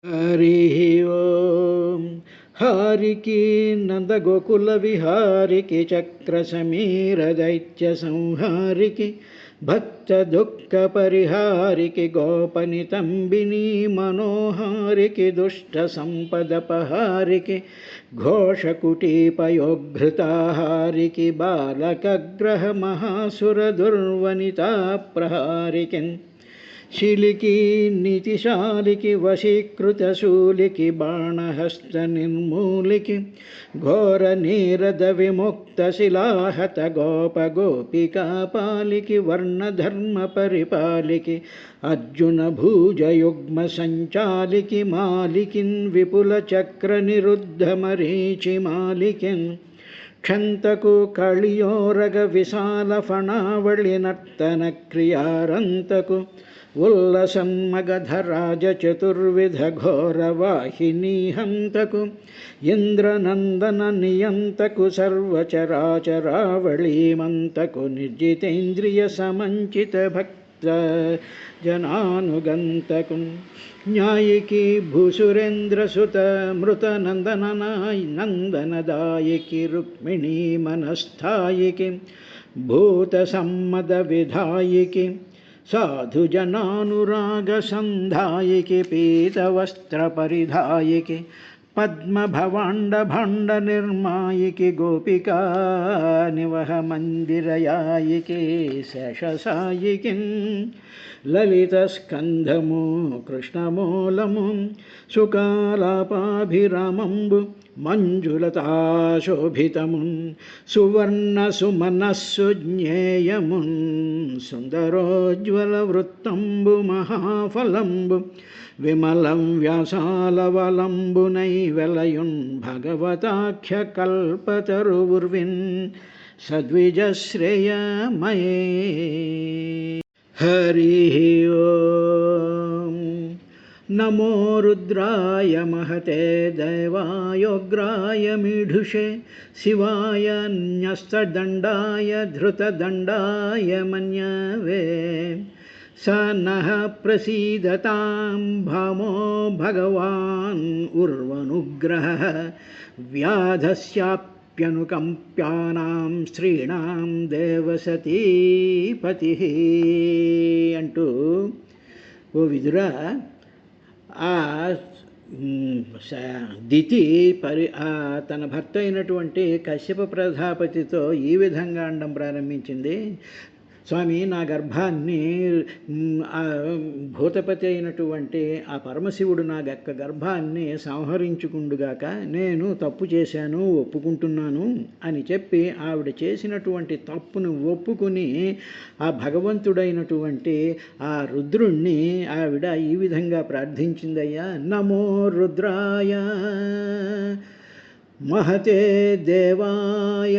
हरि ओम। हारिकी नंद गोकुल विहारिकी चक्र समीर दैत्य संहारिकी भक्त दुख परिहारिकी गोपनितंबिनी मनोहारिकी दुष्ट संपदपहारिकी घोषकुटीपयोघृताहारिकी बालकग्रह महासुर दुर्वनिता प्रहारिकी शिलिकी नीतिशालिकी वशीकृतशूलिकी बाणहस्त निर्मूलिकी घोर नीरद विमुक्त शिलाहत गोप गोपिका पालिकी वर्णधर्म परिपालिकी अर्जुन भुज युग्म संचालिकी मालिकिन विपुल चक्र निरुद्ध मरीचि मालिकिन क्षंतकु कलियोरग विशाल फणावळि नर्तन क्रियारंतकु उल्लसन्मगधराज चतुर्विध घोरवाहिनी हंतकु इंद्रनंदन नियंतकु सर्वचराचरावळीमंतकु निर्जितेन्द्रिय समंचित भक्त जनानुगंतकु न्यायिकी भूसुरेन्द्र सुत मृत नंदनदायिकी रुक्मिणी मनस्थायिकी भूत सम्मद विधायिकी साधु जनानुराग संधायिकी पीतवस्त्र परिधायिकी पद्म भवांड भांड निर्मायिकी गोपिका निवह मंदिरयायिकी शेषसायिकी ललित स्कंधमु कृष्णमूलमु सुकालापाभिरामंबु मंजुलताशोभितमुन् सुवर्णसुमनस्सुज्ञेयमुन् सुन्दरोज्ज्वलवृत्तम्बु महाफलम्बु विमलं व्यासालवलम्बुनैवेलयुन् भगवताख्यकल्पतरुर्विन् सद्विजश्रेयमये। हरिः ओम्। नमो रुद्राय महते दैवायोग्राय मीढुषे शिवाय न्यस्तदण्डाय धृतदण्डाय मन्यवे स नः प्रसीदतां भामो भगवान् उर्वनुग्रहः व्याधस्याप्यनुकम्प्यानां स्त्रीणां देवसतीपतिः अंटू ओ विदुरा ఆ దితి తన భర్త అయినటువంటి కశ్యప ప్రజాపతితో ఈ విధంగా అండం ప్రారంభించింది. స్వామి, నా గర్భాన్ని భూతపతి అయినటువంటి ఆ పరమశివుడు నా గర్భాన్ని సంహరించుకుండుగాక, నేను తప్పు చేశాను, ఒప్పుకుంటున్నాను అని చెప్పి ఆవిడ చేసినటువంటి తప్పును ఒప్పుకుని ఆ భగవంతుడైనటువంటి ఆ రుద్రుణ్ణి ఆవిడ ఈ విధంగా ప్రార్థించిందయ్యా. నమో రుద్రాయ महते देवाय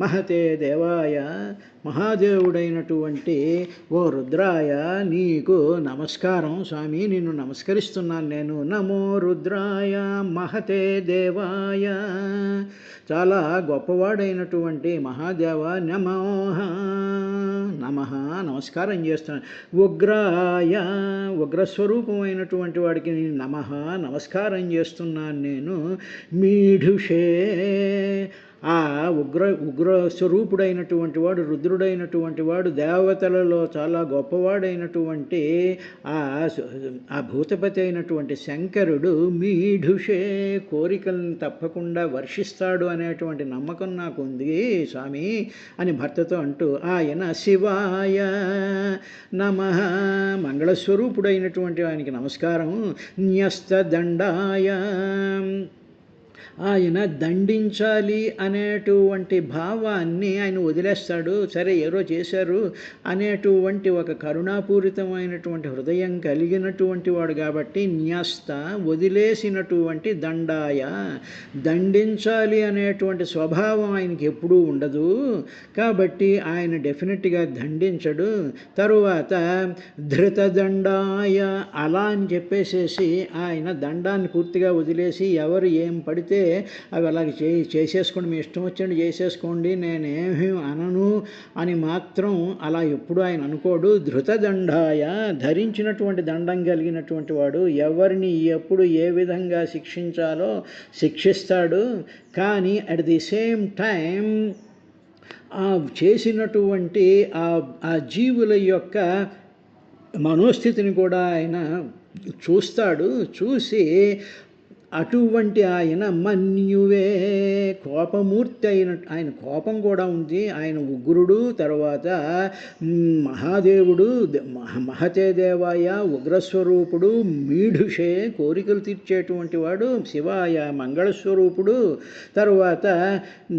महते देवाय మహాదేవుడైనటువంటి ఓ రుద్రాయ నీకు నమస్కారం స్వామి, నిన్ను నమస్కరిస్తున్నాను నేను. నమో రుద్రాయ మహతే దేవాయ, చాలా గొప్పవాడైనటువంటి మహాదేవ నమః నమః నమస్కారం చేస్తున్నాను. ఉగ్రాయ ఉగ్రస్వరూపమైనటువంటి వాడికి నమః నమస్కారం చేస్తున్నాను నేను. మీఢుషే ఆ ఉగ్ర స్వరూపుడైనటువంటి వాడు, రుద్రుడైనటువంటి వాడు, దేవతలలో చాలా గొప్పవాడైనటువంటి ఆ భూతపతి అయినటువంటి శంకరుడు మీఢుషే కోరికలను తప్పకుండా వర్షిస్తాడు అనేటువంటి నమ్మకం నాకు ఉంది స్వామి అని భర్తతో అంటూ ఆయన శివాయ నమః మంగళస్వరూపుడైనటువంటి ఆయనకి నమస్కారం. న్యస్త దండాయ ఆయన దండించాలి అనేటువంటి భావాన్ని ఆయన వదిలేస్తాడు. సరే ఎవరో చేశారు అనేటువంటి ఒక కరుణాపూరితమైనటువంటి హృదయం కలిగినటువంటి వాడు కాబట్టి న్యస్త వదిలేసినటువంటి దండాయ, దండించాలి అనేటువంటి స్వభావం ఆయనకి ఎప్పుడూ ఉండదు కాబట్టి ఆయన డెఫినెట్గా దండించడు. తరువాత ధృతదండాయ అలా అని చెప్పేసేసి ఆయన దండాన్ని పూర్తిగా వదిలేసి ఎవరు ఏం పడితే పడితే అవి అలాగే చేసేసుకోండి, మీ ఇష్టం వచ్చినట్టు చేసేసుకోండి, నేనేమీ అనను అని మాత్రం అలా ఎప్పుడు ఆయన అనుకోడు. ధృతదండాయ, ధరించినటువంటి దండం కలిగినటువంటి వాడు ఎవరిని ఎప్పుడు ఏ విధంగా శిక్షించాలో శిక్షిస్తాడు. కానీ అట్ ది సేమ్ టైం ఆ చేసినటువంటి ఆ జీవుల యొక్క మనోస్థితిని కూడా ఆయన చూస్తాడు. చూసి అటువంటి ఆయన మన్యువే, కోపమూర్తి ఆయన కోపం కూడా ఉంది. ఆయన ఉగ్రుడు, తర్వాత మహాదేవుడు, మహతే దేవాయ ఉగ్రస్వరూపుడు, మీఢుషే కోరికలు తీర్చేటువంటి వాడు, శివాయ మంగళస్వరూపుడు, తరువాత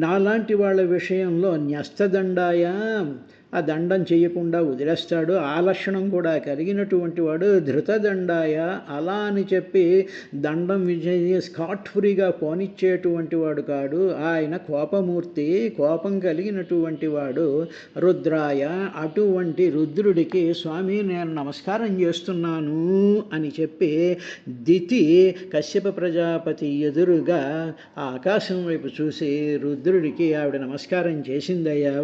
నాలాంటి వాళ్ళ విషయంలో న్యస్తదండాయ, ఆ దండం చేయకుండా వదిలేస్తాడు. ఆ లక్షణం కూడా కలిగినటువంటి వాడు. ధృతదండాయ, అలా అని చెప్పి దండం స్కాట్ ఫ్రీగా పోనిచ్చేటువంటి వాడు కాడు. ఆయన కోపమూర్తి, కోపం కలిగినటువంటి వాడు. రుద్రాయ, అటువంటి రుద్రుడికి స్వామి నేను నమస్కారం చేస్తున్నాను అని చెప్పి దితి కశ్యప ప్రజాపతి ఎదురుగా ఆ ఆకాశం వైపు చూసి రుద్రుడికి ఆవిడ నమస్కారం చేసిందయ్యా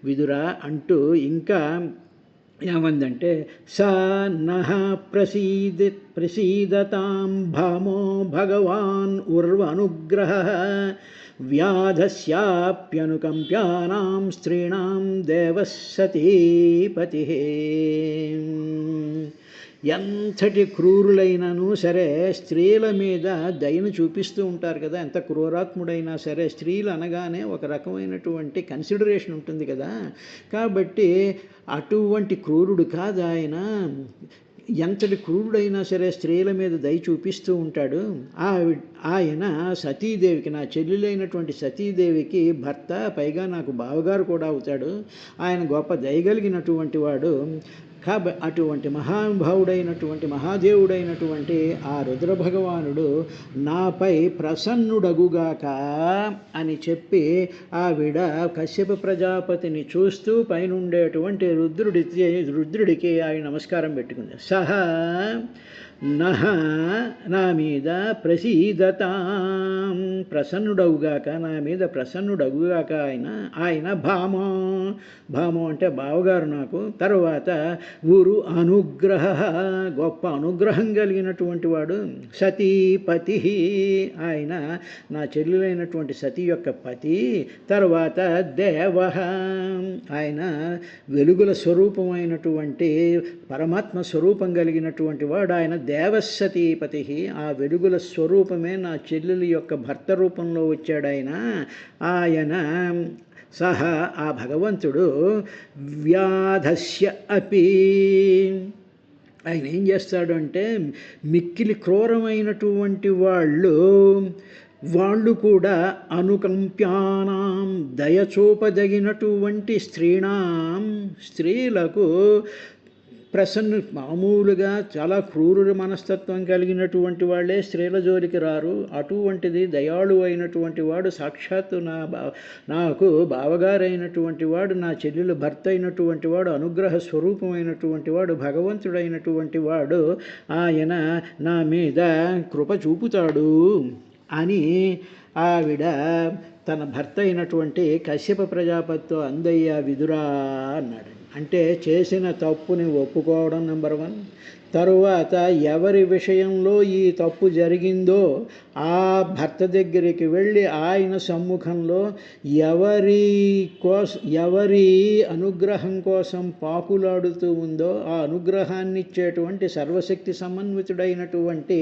విదురా అంటూ ఇంకా ఏమందంటే స నః ప్రసీదతాం భామో భగవాన్ ఉర్వనుగ్రహ వ్యాధస్యాప్యనుకంప్యానాం స్త్రీణాం దేవః సతీపతి. ఎంతటి క్రూరులైనను సరే స్త్రీల మీద దయను చూపిస్తూ ఉంటారు కదా. ఎంత క్రూరాత్ముడైనా సరే స్త్రీలు అనగానే ఒక రకమైనటువంటి కన్సిడరేషన్ ఉంటుంది కదా. కాబట్టి అటువంటి క్రూరుడు కాదు ఆయన. ఎంతటి క్రూరుడైనా సరే స్త్రీల మీద దయ చూపిస్తూ ఉంటాడు. ఆయన సతీదేవికి, నా చెల్లెలైనటువంటి సతీదేవికి భర్త, పైగా నాకు బావగారు కూడా అవుతాడు. ఆయన గొప్ప దయగలిగినటువంటి వాడు. అటువంటి మహానుభావుడైనటువంటి మహాదేవుడైనటువంటి ఆ రుద్రభగవానుడు నాపై ప్రసన్నుడగుగాక అని చెప్పి ఆవిడ కశ్యప ప్రజాపతిని చూస్తూ పైనుండేటువంటి రుద్రుడికి ఆయన నమస్కారం పెట్టుకుంది. సహా నః, నా మీద ప్రసీదతాం, ప్రసన్నుడవుగాక, నా మీద ప్రసన్నుడవుగాక ఆయన భామో, భామో అంటే బావగారు నాకు. తర్వాత ఊరు అనుగ్రహ, గొప్ప అనుగ్రహం కలిగినటువంటి వాడు. సతీపతి, ఆయన నా చెల్లెలైనటువంటి సతీ యొక్క పతి. తర్వాత దేవ, ఆయన వెలుగుల స్వరూపమైనటువంటి పరమాత్మ స్వరూపం కలిగినటువంటి వాడు. ఆయన దేవసతీపతి, ఆ వెలుగుల స్వరూపమే నా చెల్లెలి యొక్క భర్త రూపంలో వచ్చాడు ఆయన. సహ, ఆ భగవంతుడు వ్యాధస్య అపి, ఆయన ఏం చేస్తాడు అంటే మిక్కిలి క్రూరమైనటువంటి వాళ్ళు కూడా అనుకంప్యానాం, దయచూపదగినటువంటి స్త్రీలకు మామూలుగా చాలా క్రూర మనస్తత్వం కలిగినటువంటి వాళ్ళే స్త్రీల జోలికి రారు. అటువంటిది దయాళు అయినటువంటి వాడు, సాక్షాత్తు నాకు బావగారైనటువంటి వాడు, నా చెల్లెలు భర్త అయినటువంటి వాడు, అనుగ్రహ స్వరూపమైనటువంటి వాడు, భగవంతుడైనటువంటి వాడు, ఆయన నా మీద కృప చూపుతాడు అని ఆవిడ తన భర్త అయినటువంటి కశ్యప ప్రజాపతితో అందయ్య విదురా అన్నాడు. అంటే చేసిన తప్పుని ఒప్పుకోవడం నెంబర్ 1. తరువాత ఎవరి విషయంలో ఈ తప్పు జరిగిందో ఆ భర్త దగ్గరికి వెళ్ళి ఆయన సమ్ముఖంలో ఎవరి అనుగ్రహం కోసం పాకులాడుతూ ఉందో ఆ అనుగ్రహాన్ని ఇచ్చేటువంటి సర్వశక్తి సమన్వితుడైనటువంటి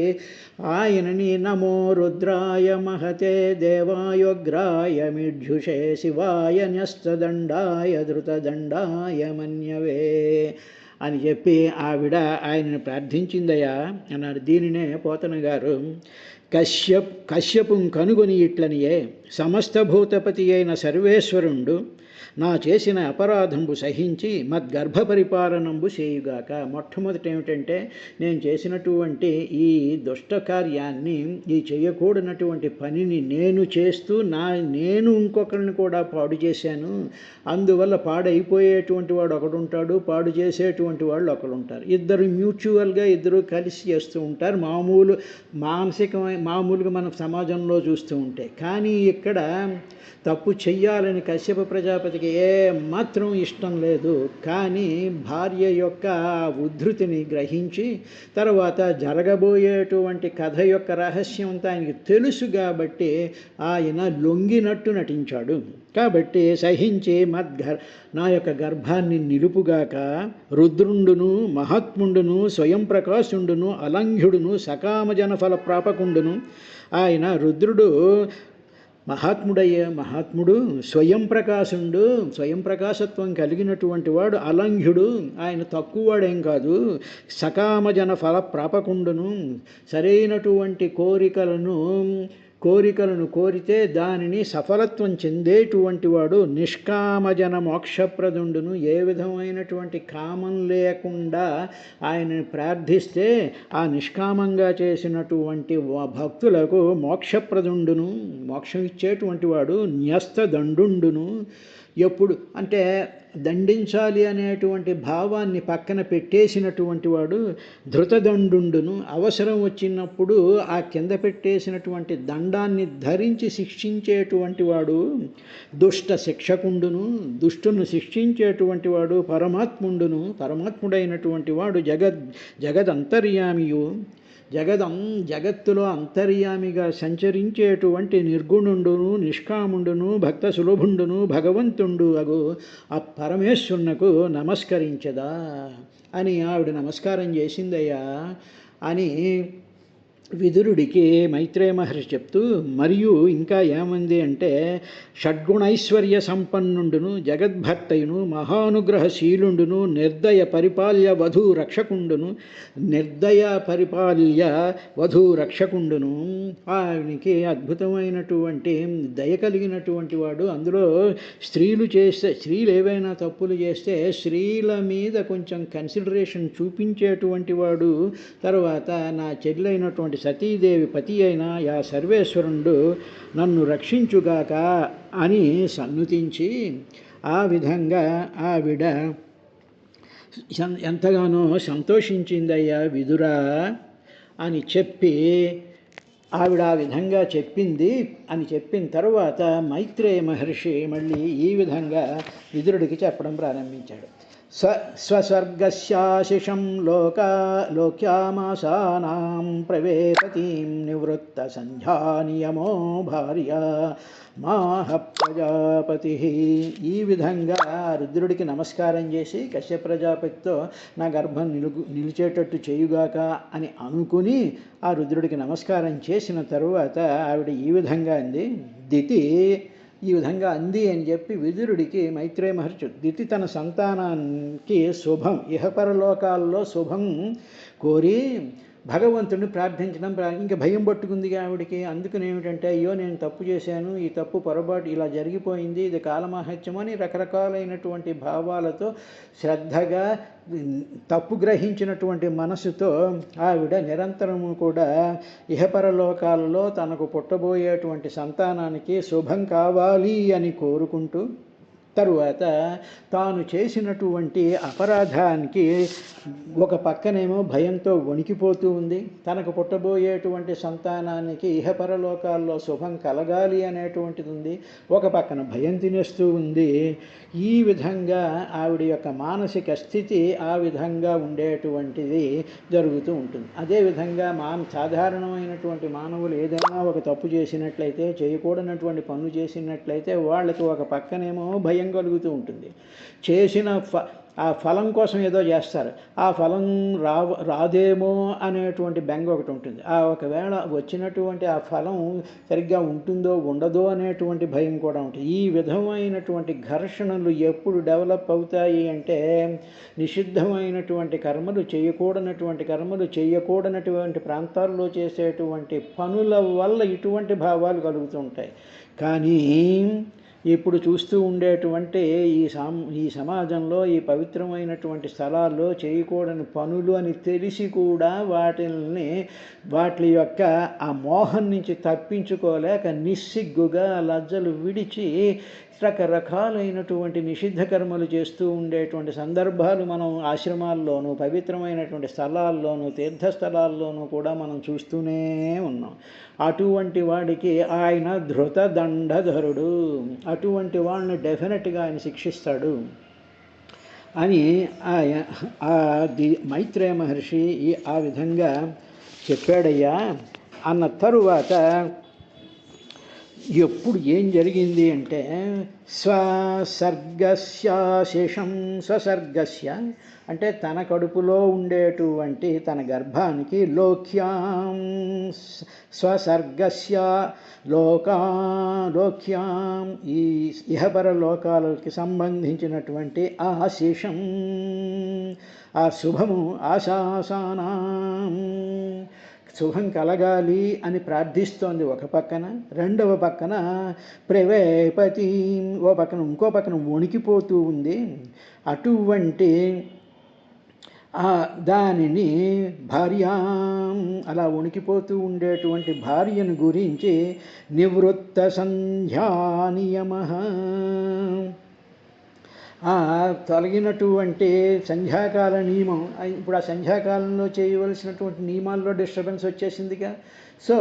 ఆయనని నమో రుద్రాయ మహతే దేవాయోగ్రాయ మిఢ్యుషే శివాయ న్యస్తదండాయ ధృతదండాయ మన్యవే అని చెప్పి ఆవిడ ఆయనను ప్రార్థించిందయ్యా అన్నాడు. దీనినే పోతన గారు కశ్యపుం కనుగొని ఇట్లనియే సమస్త భూతపతి అయిన సర్వేశ్వరుండు నా చేసిన అపరాధంబు సహించి మద్గర్భ పరిపాలనంబు చేయుగాక. మొట్టమొదటి ఏమిటంటే, నేను చేసినటువంటి ఈ దుష్ట కార్యాన్ని, ఈ చేయకూడనటువంటి పనిని నేను చేస్తూ నేను ఇంకొకరిని కూడా పాడు చేశాను. అందువల్ల పాడైపోయేటువంటి వాడు ఒకడుంటాడు, పాడు చేసేటువంటి వాళ్ళు ఒకడుంటారు. ఇద్దరు మ్యూచువల్గా ఇద్దరు కలిసి చేస్తూ ఉంటారు, మామూలుగా మనం సమాజంలో చూస్తూ ఉంటే. కానీ ఇక్కడ తప్పు చెయ్యాలని కశ్యప ప్రజాపతికి మాత్రం ఇష్టం లేదు. కానీ భార్య యొక్క ఉద్ధృతిని గ్రహించి తర్వాత జరగబోయేటువంటి కథ యొక్క రహస్యం అంతా ఆయనకి తెలుసు కాబట్టి ఆయన లొంగినట్టు నటించాడు. కాబట్టి సహించి నా యొక్క గర్భాన్ని నిలుపుగాక. రుద్రుండును మహాత్ముండును స్వయం ప్రకాశుండును అలంఘ్యుడును సకామజన ఫల ప్రాపకుండును. ఆయన రుద్రుడు మహాత్ముడు, స్వయం ప్రకాశుండు, స్వయం ప్రకాశత్వం కలిగినటువంటి వాడు, అలంఘ్యుడు, ఆయన తక్కువవాడేం కాదు. సకామజన ఫల ప్రాపకుండును, సరైనటువంటి కోరికలను కోరితే దానిని సఫలత్వం చెందేటువంటి వాడు. నిష్కామజన మోక్షప్రదుండును, ఏ విధమైనటువంటి కామం లేకుండా ఆయనని ప్రార్థిస్తే ఆ నిష్కామంగా చేసినటువంటి భక్తులకు మోక్షప్రదుండును, మోక్షం ఇచ్చేటువంటి వాడు. న్యస్తదండుండును, ఎప్పుడు అంటే దండించాలి అనేటువంటి భావాన్ని పక్కన పెట్టేసినటువంటి వాడు. ధృతదండుండును, అవసరం వచ్చినప్పుడు ఆ కింద పెట్టేసినటువంటి దండాన్ని ధరించి శిక్షించేటువంటి వాడు. దుష్ట శిక్షకుండును, దుష్టును శిక్షించేటువంటి వాడు. పరమాత్ముండును, పరమాత్ముడైనటువంటి వాడు. జగదంతర్యామియు, జగత్తులో అంతర్యామిగా సంచరించేటువంటి నిర్గుణుండును, నిష్కాముండును, భక్త సులభుండును, భగవంతుండు అగు ఆ పరమేశ్వరునకు నమస్కరించదా అని ఆవిడ నమస్కారం చేసిందయ్యా అని విదురుడికి మైత్రేయ మహర్షి చెప్తూ, మరియు ఇంకా ఏమంది అంటే, షడ్గుణైశ్వర్య సంపన్నుండును, జగద్భర్తయును, మహానుగ్రహశీలుండును, నిర్దయ పరిపాల్య వధూ రక్షకుండును. ఆయనకి అద్భుతమైనటువంటి దయ కలిగినటువంటి వాడు. అందులో స్త్రీలు ఏవైనా తప్పులు చేస్తే స్త్రీల మీద కొంచెం కన్సిడరేషన్ చూపించేటువంటి వాడు. తర్వాత నా చెల్లైనటువంటి సతీదేవి పతి అయిన యా సర్వేశ్వరుడు నన్ను రక్షించుగాక అని సన్నుతించి, ఆ విధంగా ఆవిడ ఎంతగానో సంతోషించిందయ్యా విదురా అని చెప్పి, ఆవిడ ఆ విధంగా చెప్పింది అని చెప్పిన తర్వాత మైత్రేయ మహర్షి మళ్ళీ ఈ విధంగా విదురుడికి చెప్పడం ప్రారంభించాడు. స్వస్వర్గస్యాశిషం లోక్యామాసానాం ప్రవేపతీం నివృత్త సంధ్యానియమో భార్య మాహ ప్రజాపతి. ఈ విధంగా రుద్రుడికి నమస్కారం చేసి కశ్యప ప్రజాపతితో నా గర్భం నిలిచేటట్టు చేయుగాక అని అనుకుని ఆ రుద్రుడికి నమస్కారం చేసిన తరువాత ఆవిడ ఈ విధంగా అంది. దితి ఈ విధంగా అంది అని చెప్పి విదురుడికి మైత్రేయ మహర్షి, దితి తన సంతానానికి శుభం, ఇహపరలోకాల్లో శుభం కోరి భగవంతుడిని ప్రార్థించడం ఇంకా భయం పట్టుకుంది ఆవిడికి. అందుకని ఏమిటంటే, అయ్యో నేను తప్పు చేశాను, ఈ తప్పు పొరపాటు ఇలా జరిగిపోయింది, ఇది కాలమహత్యం అని రకరకాలైనటువంటి భావాలతో శ్రద్ధగా తప్పు గ్రహించినటువంటి మనసుతో ఆవిడ నిరంతరము కూడా ఇహపరలోకాలలో తనకు పుట్టబోయేటువంటి సంతానానికి శుభం కావాలి అని కోరుకుంటూ, తరువాత తాను చేసినటువంటి అపరాధానికి ఒక పక్కనేమో భయంతో వణికిపోతూ ఉంది, తనకు పుట్టబోయేటువంటి సంతానానికి ఇహపరలోకాల్లో శుభం కలగాలి అనేటువంటిది ఉంది, ఒక పక్కన భయం తినేస్తూ ఉంది. ఈ విధంగా ఆవిడ యొక్క మానసిక స్థితి ఆ విధంగా ఉండేటువంటిది జరుగుతూ ఉంటుంది. అదేవిధంగా సాధారణమైనటువంటి మానవులు ఏదైనా ఒక తప్పు చేసినట్లయితే, చేయకూడనటువంటి పనులు చేసినట్లయితే వాళ్ళకి ఒక పక్కనేమో భయం కలుగుతూ ఉంటుంది. చేసిన ఆ ఫలం కోసం ఏదో చేస్తారు, ఆ ఫలం రాదేమో అనేటువంటి బెంగ ఒకటి ఉంటుంది. ఆ ఒకవేళ వచ్చినటువంటి ఆ ఫలం సరిగ్గా ఉంటుందో ఉండదో అనేటువంటి భయం కూడా ఉంటుంది. ఈ విధమైనటువంటి ఘర్షణలు ఎప్పుడు డెవలప్ అవుతాయి అంటే, నిషిద్ధమైనటువంటి కర్మలు చేయకూడనటువంటి ప్రాంతాల్లో చేసేటువంటి పనుల వల్ల ఇటువంటి భావాలు కలుగుతూ ఉంటాయి. కానీ ఇప్పుడు చూస్తూ ఉండేటువంటి ఈ సమాజంలో ఈ పవిత్రమైనటువంటి స్థలాల్లో చేయకూడని పనులు అని తెలిసి కూడా వాటి యొక్క ఆ మోహం నుంచి తప్పించుకోలేక నిస్సిగ్గుగా లజ్జలు విడిచి రకరకాలైనటువంటి నిషిద్ధ కర్మలు చేస్తూ ఉండేటువంటి సందర్భాలు మనం ఆశ్రమాల్లోనూ పవిత్రమైనటువంటి స్థలాల్లోనూ తీర్థస్థలాల్లోనూ కూడా మనం చూస్తూనే ఉన్నాం. అటువంటి వాడికి ఆయన ధృతదండధరుడు, అటువంటి వాళ్ళని డెఫినెట్గా ఆయన శిక్షిస్తాడు అని మైత్రేయ మహర్షి ఆ విధంగా చెప్పాడయ్యా. అన్న తరువాత ఎప్పుడు ఏం జరిగింది అంటే స్వసర్గస్యాశేషం స్వసర్గస్య అంటే తన కడుపులో ఉండేటువంటి తన గర్భానికి లోక్యాం స్వసర్గస్య లోక్యాం ఈ ఇహపర లోకాలకి సంబంధించినటువంటి ఆ శేషం ఆ శుభము ఆశాసానాం శుభం కలగాలి అని ప్రార్థిస్తోంది ఒక పక్కన. రెండవ పక్కన ప్రవేపతి ఇంకో పక్కన వణికిపోతూ ఉంది. అటువంటి దానిని అలా వణికిపోతూ ఉండేటువంటి భార్యను గురించి నివృత్త సంధ్యానియమః తొలగినటువంటి సంధ్యాకాల నియమం. ఇప్పుడు ఆ సంధ్యాకాలంలో చేయవలసినటువంటి నియమాల్లో డిస్టర్బెన్స్ వచ్చేసిందిగా. సో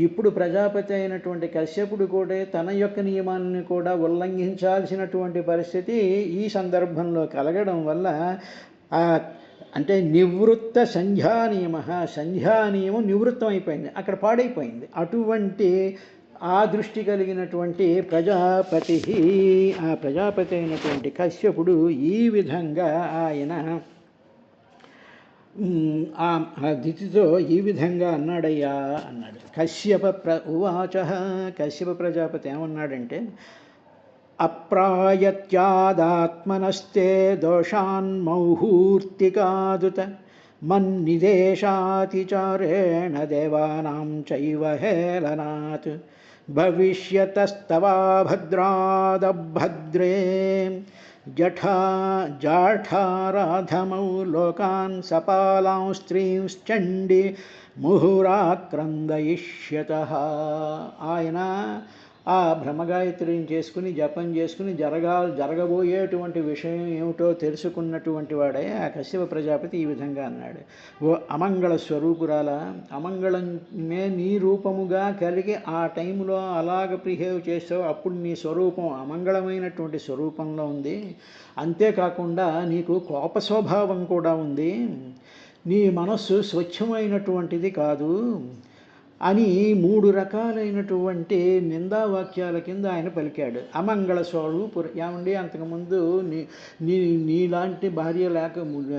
ఇప్పుడు ప్రజాపతి అయినటువంటి కశ్యపుడు కూడా తన యొక్క నియమాన్ని కూడా ఉల్లంఘించాల్సినటువంటి పరిస్థితి ఈ సందర్భంలో కలగడం వల్ల అంటే నివృత్త సంధ్యానియమం నివృత్తం అయిపోయింది, అక్కడ పాడైపోయింది. అటువంటి ఆ దృష్టి కలిగినటువంటి ప్రజాపతి ప్రజాపతి అయినటువంటి కశ్యపుడు ఈ విధంగా ఆయన ఆ దితితో ఈ విధంగా అన్నాడయ్యా అన్నాడు. ఉవాచ కశ్యప ప్రజాపతి ఏమన్నాడంటే అప్రాయత్యాదాత్మనస్తే దోషాన్మౌహూర్తికాదుత మన్నిదేశాతిచారేణ దేవానాం చైవ హేళనాత్ భవిష్యతస్తవా భద్రాదభద్రే జాఠారాధమౌ లోకాన్ సపాలాం స్త్రీంశ్చండి ముహురాక్రందయిష్యతః. ఆయన ఆ బ్రహ్మగాయత్రిని చేసుకుని జపం చేసుకుని జరగబోయేటువంటి విషయం ఏమిటో తెలుసుకున్నటువంటి వాడే ఆ కశ్యప ప్రజాపతి ఈ విధంగా అన్నాడు. ఓ అమంగళ స్వరూపురాల, అమంగళమే నీ రూపముగా కలిగి ఆ టైంలో అలాగ బిహేవ్ చేసావు, అప్పుడు నీ స్వరూపం అమంగళమైనటువంటి స్వరూపంలో ఉంది. అంతేకాకుండా నీకు కోప స్వభావం కూడా ఉంది, నీ మనస్సు స్వచ్ఛమైనటువంటిది కాదు అని 3 రకాలైనటువంటి నిందావాక్యాల కింద ఆయన పలికాడు. అమంగళ స్వరూపు ఏమండి, అంతకుముందు నీలాంటి భార్య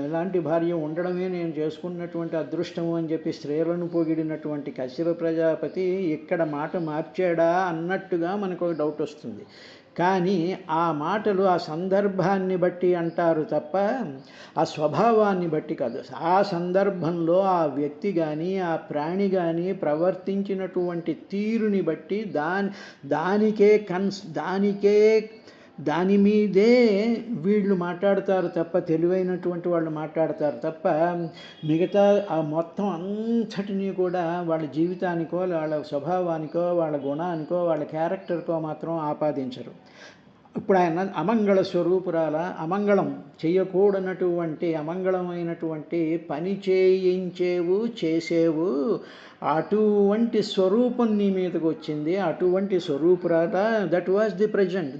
ఎలాంటి భార్య ఉండడమే నేను చేసుకున్నటువంటి అదృష్టము అని చెప్పి స్త్రీలను పొగిడినటువంటి కశ్యప ప్రజాపతి ఇక్కడ మాట మార్చాడా అన్నట్టుగా మనకు ఒక డౌట్ వస్తుంది. కానీ ఆ మాటలు ఆ సందర్భాన్ని బట్టి అంటారు తప్ప ఆ స్వభావాన్ని బట్టి కాదు. ఆ సందర్భంలో ఆ వ్యక్తి కానీ ఆ ప్రాణి కానీ ప్రవర్తించినటువంటి తీరుని బట్టి దాని మీదే వీళ్ళు మాట్లాడతారు తప్ప, తెలివైనటువంటి వాళ్ళు మాట్లాడతారు తప్ప మిగతా ఆ మొత్తం అంతటినీ కూడా వాళ్ళ జీవితానికో వాళ్ళ స్వభావానికో వాళ్ళ గుణానికో వాళ్ళ క్యారెక్టర్కో మాత్రం ఆపాదించరు. ఇప్పుడు ఆయన అమంగళ స్వరూపురాల, అమంగళం చేయకూడనటువంటి అమంగళమైనటువంటి పని చేసేవు అటువంటి స్వరూపం నీ మీదకి వచ్చింది. అటువంటి స్వరూపురాల that was the present,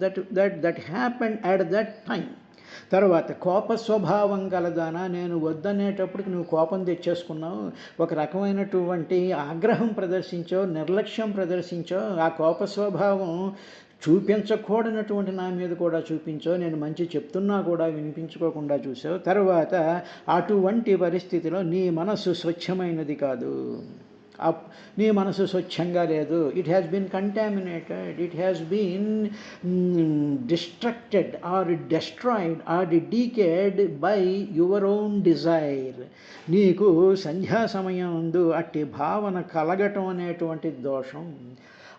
that happened at that time. తర్వాత కోప స్వభావం కలదానా, నేను వద్దనేటప్పటికి నువ్వు కోపం తెచ్చేసుకున్నావు, ఒక రకమైనటువంటి ఆగ్రహం ప్రదర్శించావు, నిర్లక్ష్యం ప్రదర్శించావు. ఆ కోప స్వభావం చూపించకూడనటువంటి నా మీద కూడా చూపించావు, నేను మంచి చెప్తున్నా కూడా వినిపించుకోకుండా చూసావు. తర్వాత అటువంటి పరిస్థితిలో నీ మనస్సు స్వచ్ఛమైనది కాదు, నీ మనసు స్వచ్ఛంగా లేదు. It has been contaminated, it has been destructed or destroyed or decayed by your own desire. నీకు సంధ్యా సమయం అట్టి భావన కలగటం అనేటువంటి దోషం.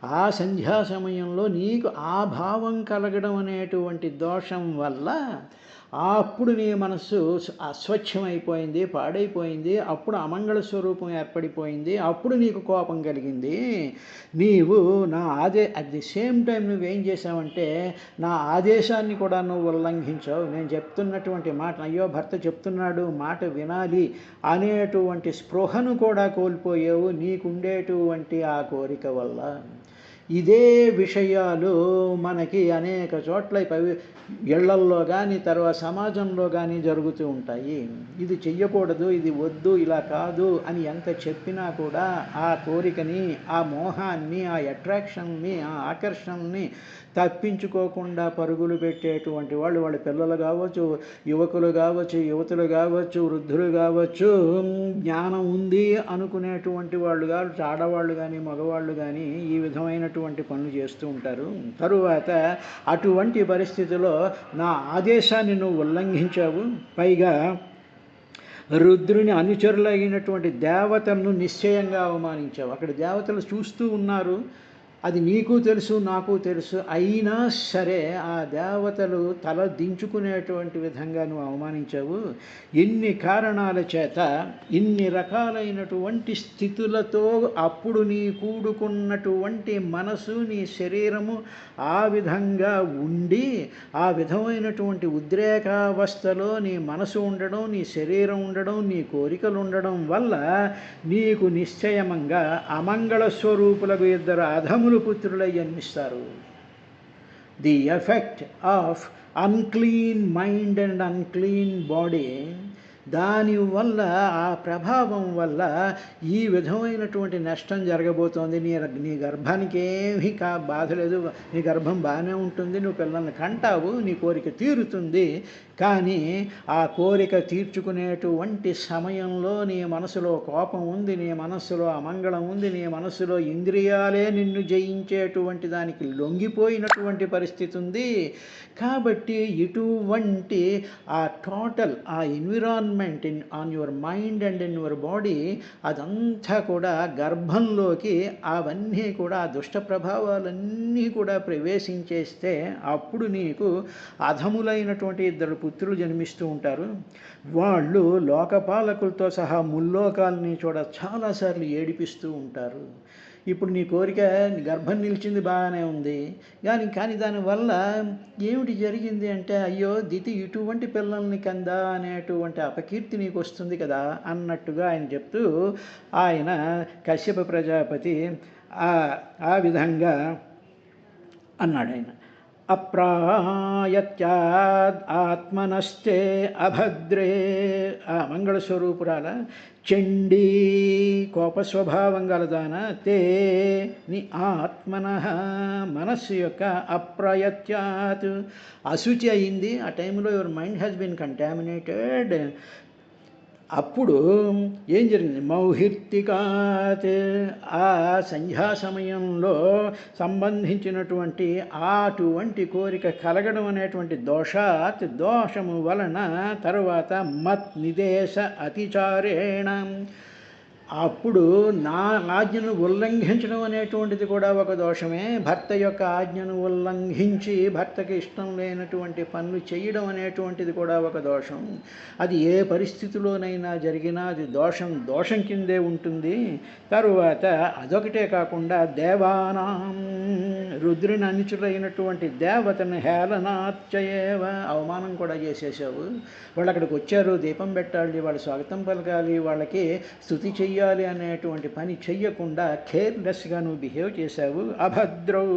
ఆ సంధ్యా సమయంలో నీకు ఆ భావం కలగడం అనేటువంటి దోషం వల్ల అప్పుడు నీ మనస్సు అస్వచ్ఛమైపోయింది, పాడైపోయింది, అప్పుడు అమంగళ స్వరూపం ఏర్పడిపోయింది, అప్పుడు నీకు కోపం కలిగింది. నీవు నా అట్ ది సేమ్ టైం నువ్వేం చేసావంటే నా ఆదేశాన్ని కూడా నువ్వు ఉల్లంఘించావు. నేను చెప్తున్నటువంటి మాట, అయ్యో భర్త చెప్తున్నాడు మాట వినాలి అనేటువంటి స్పృహను కూడా కోల్పోయావు నీకుండేటువంటి ఆ కోరిక వల్ల. ఇదే విషయాలు మనకి అనేక చోట్ల ఇళ్లల్లో కానీ తర్వాత సమాజంలో కానీ జరుగుతూ ఉంటాయి. ఇది చెయ్యకూడదు, ఇది వద్దు, ఇలా కాదు అని ఎంత చెప్పినా కూడా ఆ కోరికని, ఆ మోహాన్ని, ఆ అట్రాక్షన్ని, ఆ ఆకర్షణని తప్పించుకోకుండా పరుగులు పెట్టేటువంటి వాళ్ళు, వాళ్ళ పిల్లలు కావచ్చు, యువకులు కావచ్చు, యువతులు కావచ్చు, వృద్ధులు కావచ్చు, జ్ఞానం ఉంది అనుకునేటువంటి వాళ్ళు కావచ్చు, ఆడవాళ్ళు కానీ మగవాళ్ళు కానీ ఈ విధమైనటువంటి పనులు చేస్తూ ఉంటారు. తరువాత అటువంటి పరిస్థితిలో నా ఆదేశాన్ని నువ్వు ఉల్లంఘించావు, పైగా రుద్రుని అనుచరులైనటువంటి దేవతలను నిశ్చయంగా అవమానించావు. అక్కడ దేవతలు చూస్తూ ఉన్నారు, అది నీకు తెలుసు నాకు తెలుసు, అయినా సరే ఆ దేవతలు తల దించుకునేటువంటి విధంగా నువ్వు అవమానించావు. ఇన్ని కారణాల చేత, ఇన్ని రకాలైనటువంటి స్థితులతో అప్పుడు నీ కూడుకున్నటువంటి మనసు, నీ శరీరము ఆ విధంగా ఉండి, ఆ విధమైనటువంటి ఉద్రేకావస్థలో నీ మనసు ఉండడం, నీ శరీరం ఉండడం, నీ కోరికలు ఉండడం వల్ల నీకు నిశ్చయమంగా అమంగళ స్వరూపులకు ఇద్దరు అధములు పుత్రులై జన్మిస్తారు. The effect of unclean mind and unclean body, దానివల్ల ఆ ప్రభావం వల్ల ఈ విధమైనటువంటి నష్టం జరగబోతోంది. నీ గర్భానికి ఏమీ బాధ లేదు, నీ గర్భం బాగానే ఉంటుంది, నువ్వు పిల్లల్ని కంటావు, నీ కోరిక తీరుతుంది. కానీ ఆ కోరిక తీర్చుకునేటువంటి సమయంలో నీ మనసులో కోపం ఉంది, నీ మనస్సులో అమంగళం ఉంది, నీ మనస్సులో ఇంద్రియాలే నిన్ను జయించేటువంటి దానికి లొంగిపోయినటువంటి పరిస్థితి ఉంది. కాబట్టి ఇటువంటి ఆ టోటల్ ఆ environment on your mind and in your body, అదంతా కూడా గర్భంలోకి అవన్నీ కూడా ఆ దుష్ట ప్రభావాలన్నీ కూడా ప్రవేశించేస్తే అప్పుడు నీకు అధములైనటువంటి ఇద్దరు పుత్రులు జన్మిస్తూ ఉంటారు. వాళ్ళు లోకపాలకులతో సహా ముల్లోకాలని చాలాసార్లు ఏడిపిస్తూ ఉంటారు. ఇప్పుడు నీ కోరిక గర్భం నిలిచింది, బాగానే ఉంది, కానీ దానివల్ల ఏమిటి జరిగింది అంటే, అయ్యో దితి ఇటువంటి పిల్లల్ని కందా అనేటువంటి అపకీర్తి నీకు వస్తుంది కదా అన్నట్టుగా ఆయన చెప్తూ, ఆయన కశ్యప ప్రజాపతి ఆ విధంగా అన్నాడు. ఆయన అప్రాయత్యాద్ ఆత్మనశ్చే అభద్రే, ఆ మంగళస్వరూపురాల చండీ కోపస్వభావం గలదాన, తే ని ఆత్మన మనస్సు యొక్క అప్రయత్యాత్ అశుచి అయింది. ఆ టైంలో your mind has been contaminated. అప్పుడు ఏం జరిగింది? మౌహిర్తికాత్, ఆ సంధ్యా సమయంలో సంబంధించినటువంటి అటువంటి కోరిక కలగడం అనేటువంటి దోషాత్, దోషము వలన, తరువాత మత్ నిదేశ అతిచారేణ, అప్పుడు నా ఆజ్ఞను ఉల్లంఘించడం అనేటువంటిది కూడా ఒక దోషమే. భర్త యొక్క ఆజ్ఞను ఉల్లంఘించి భర్తకి ఇష్టం లేనటువంటి పనులు చేయడం అనేటువంటిది కూడా ఒక దోషం. అది ఏ పరిస్థితిలోనైనా జరిగినా అది దోషం కిందే ఉంటుంది. తరువాత అదొకటే కాకుండా దేవానాం, రుద్రుని అనుచులైనటువంటి దేవతను హేళనార్చయేవ, అవమానం కూడా చేసేసావు. వాళ్ళు అక్కడికి వచ్చారు, దీపం పెట్టాలి, వాళ్ళు స్వాగతం పలకాలి, వాళ్ళకి స్తుతి చెయ్యాలి అనేటువంటి పని చెయ్యకుండా కేర్లెస్గా నువ్వు బిహేవ్ చేశావు. అభద్రౌ,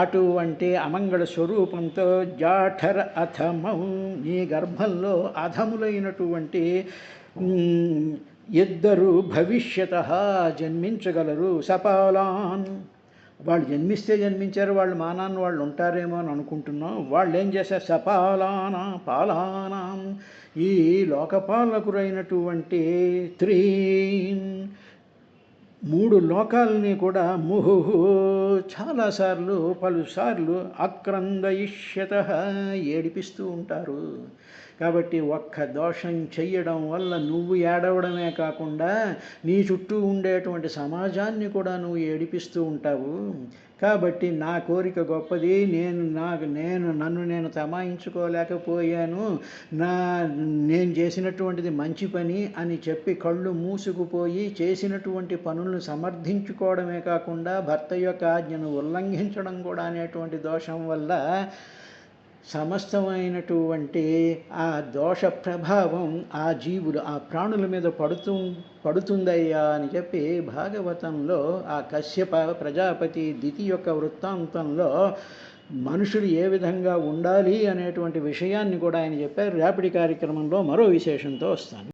అటువంటి అమంగళ స్వరూపంతో జాఠర అథమౌ, నీ గర్భంలో అధములైనటువంటి ఇద్దరు భవిష్యతః జన్మించగలరు. సపాలాన్, వాళ్ళు జన్మిస్తే జన్మించారు, వాళ్ళు మానాన్ని వాళ్ళు ఉంటారేమో అని అనుకుంటున్నాం. వాళ్ళు ఏం చేశారు? సపాలానా పాలానాం, ఈ లోకపాలకురైనటువంటి మూడు లోకాలని కూడా ముహుహు పలుసార్లు అక్రందయిష్యత, ఏడిపిస్తూ ఉంటారు. కాబట్టి ఒక్క దోషం చెయ్యడం వల్ల నువ్వు ఏడవడమే కాకుండా నీ చుట్టూ ఉండేటువంటి సమాజాన్ని కూడా నువ్వు ఏడిపిస్తూ ఉంటావు. కాబట్టి నా కోరిక గొప్పది, నన్ను నేను తమాయించుకోలేకపోయాను, నేను చేసినటువంటిది మంచి పని అని చెప్పి కళ్ళు మూసుకుపోయి చేసినటువంటి పనులను సమర్థించుకోవడమే కాకుండా భర్త యొక్క ఆజ్ఞను ఉల్లంఘించడం కూడా అనేటువంటి దోషం వల్ల సమస్తమైనటువంటి ఆ దోష ప్రభావం ఆ జీవులు ఆ ప్రాణుల మీద పడుతుందయ్యా అని చెప్పి భాగవతంలో ఆ కశ్యప ప్రజాపతి దితి యొక్క వృత్తాంతంలో మనుషులు ఏ విధంగా ఉండాలి అనేటువంటి విషయాన్ని కూడా ఆయన చెప్పారు. రేపటి కార్యక్రమంలో మరో విశేషంతో వస్తాను.